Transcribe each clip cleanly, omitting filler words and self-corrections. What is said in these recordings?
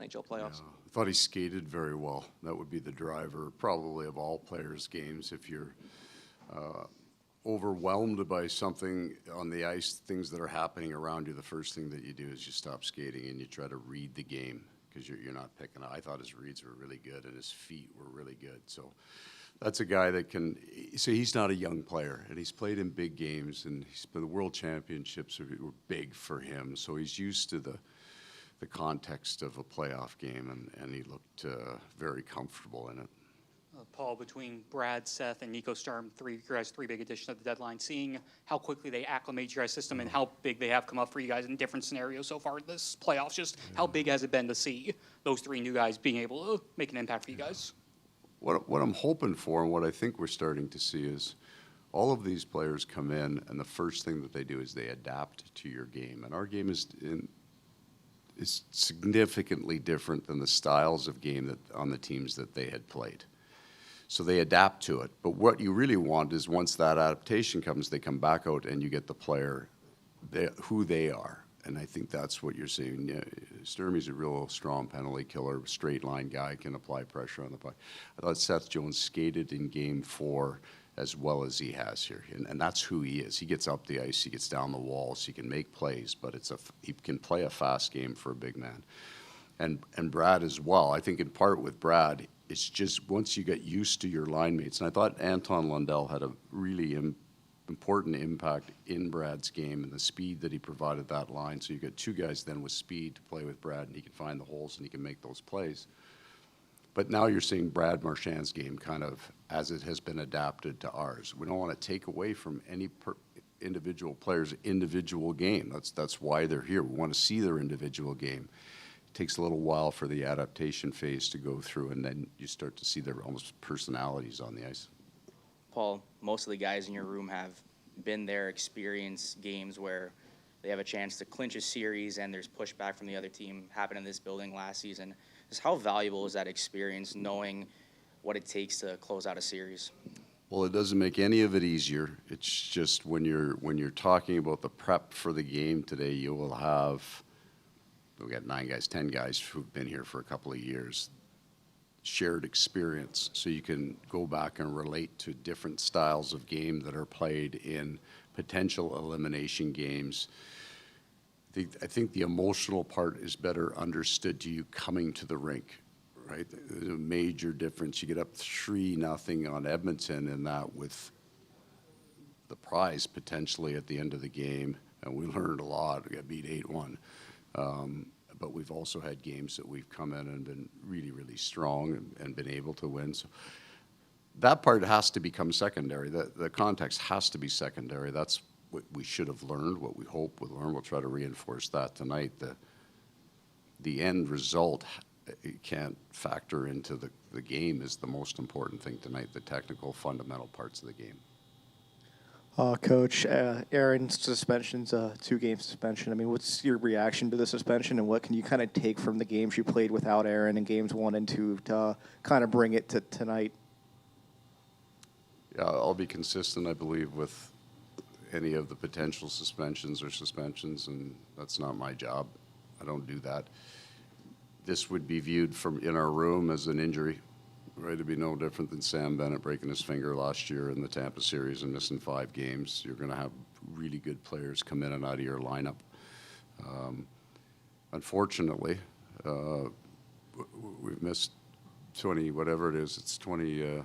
NHL playoffs. I thought he skated very well. That would be the driver, probably, of all players' games. If you're overwhelmed by something on the ice, things that are happening around you, the first thing that you do is you stop skating and you try to read the game because you're not picking up. I thought his reads were really good and his feet were really good. So that's a guy that can, so he's not a young player, and he's played in big games, and the World Championships were big for him, so he's used to the context of a playoff game, and he looked very comfortable in it. Paul, between Brad, Seth, and Nico Sturm, your guys' three big additions at the deadline, seeing how quickly they acclimate your guys' system and how big they have come up for you guys in different scenarios so far this playoffs, just how big has it been to see those three new guys being able to make an impact for you guys? What I'm hoping for, and what I think we're starting to see, is all of these players come in, and the first thing that they do is they adapt to your game. And our game is significantly different than the styles of game that on the teams that they had played. So they adapt to it. But what you really want is once that adaptation comes, they come back out and you get the player who they are. And I think that's what you're seeing. Yeah, Sturmey's a real strong penalty killer, straight line guy, can apply pressure on the puck. I thought Seth Jones skated in Game 4 as well as he has here. And that's who he is. He gets up the ice, he gets down the walls, he can make plays, but he can play a fast game for a big man. And Brad as well. I think in part with Brad, it's just once you get used to your line mates. And I thought Anton Lundell had a really important impact in Brad's game and the speed that he provided that line. So you got two guys then with speed to play with Brad, and he can find the holes and he can make those plays. But now you're seeing Brad Marchand's game kind of as it has been adapted to ours. We don't want to take away from any individual player's individual game. That's why they're here. We want to see their individual game. It takes a little while for the adaptation phase to go through, and then you start to see their almost personalities on the ice. Paul, most of the guys in your room have been there, experienced games where they have a chance to clinch a series and there's pushback from the other team. Happened in this building last season. Just how valuable is that experience, knowing what it takes to close out a series? Well, it doesn't make any of it easier. It's just when you're talking about the prep for the game today, you will have, we got 9 guys, 10 guys who've been here for a couple of years, shared experience, so you can go back and relate to different styles of game that are played in potential elimination games. I think the emotional part is better understood to you coming to the rink, right? There's a major difference. You get up 3-0 on Edmonton, and that with the prize potentially at the end of the game, and we learned a lot. We got beat 8-1. But we've also had games that we've come in and been really, really strong and been able to win. So that part has to become secondary. The context has to be secondary. That's what we should have learned, what we hope we'll learn. We'll try to reinforce that tonight. The end result, it can't factor into the game is the most important thing tonight, the technical, fundamental parts of the game. Coach, Aaron's suspension's a 2-game suspension. I mean, what's your reaction to the suspension, and what can you kind of take from the games you played without Aaron in games 1 and 2 to kind of bring it to tonight? Yeah, I'll be consistent, I believe, with any of the potential suspensions, and that's not my job. I don't do that. This would be viewed from in our room as an injury. Right, it'd be no different than Sam Bennett breaking his finger last year in the Tampa series and missing 5 games. You're going to have really good players come in and out of your lineup. Unfortunately, we've missed 20, whatever it is. It's 22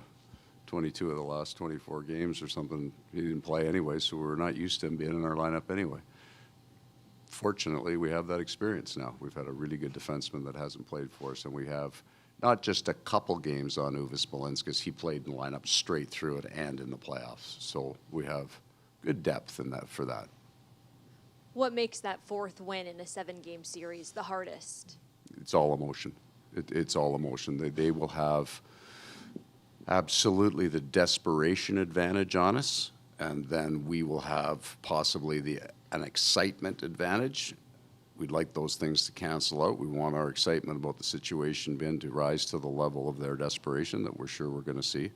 of the last 24 games or something. He didn't play anyway, so we're not used to him being in our lineup anyway. Fortunately, we have that experience now. We've had a really good defenseman that hasn't played for us, and we have not just a couple games on Uvis Belinskas. He played in the lineup straight through it and in the playoffs. So we have good depth in that for that. What makes that 4th win in a 7-game series the hardest? It's all emotion. It's all emotion. They will have absolutely the desperation advantage on us, and then we will have possibly an excitement advantage. We'd like those things to cancel out. We want our excitement about the situation to rise to the level of their desperation that we're sure we're going to see,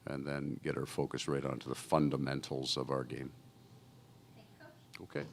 and then get our focus right onto the fundamentals of our game. Thank you, Coach. Okay.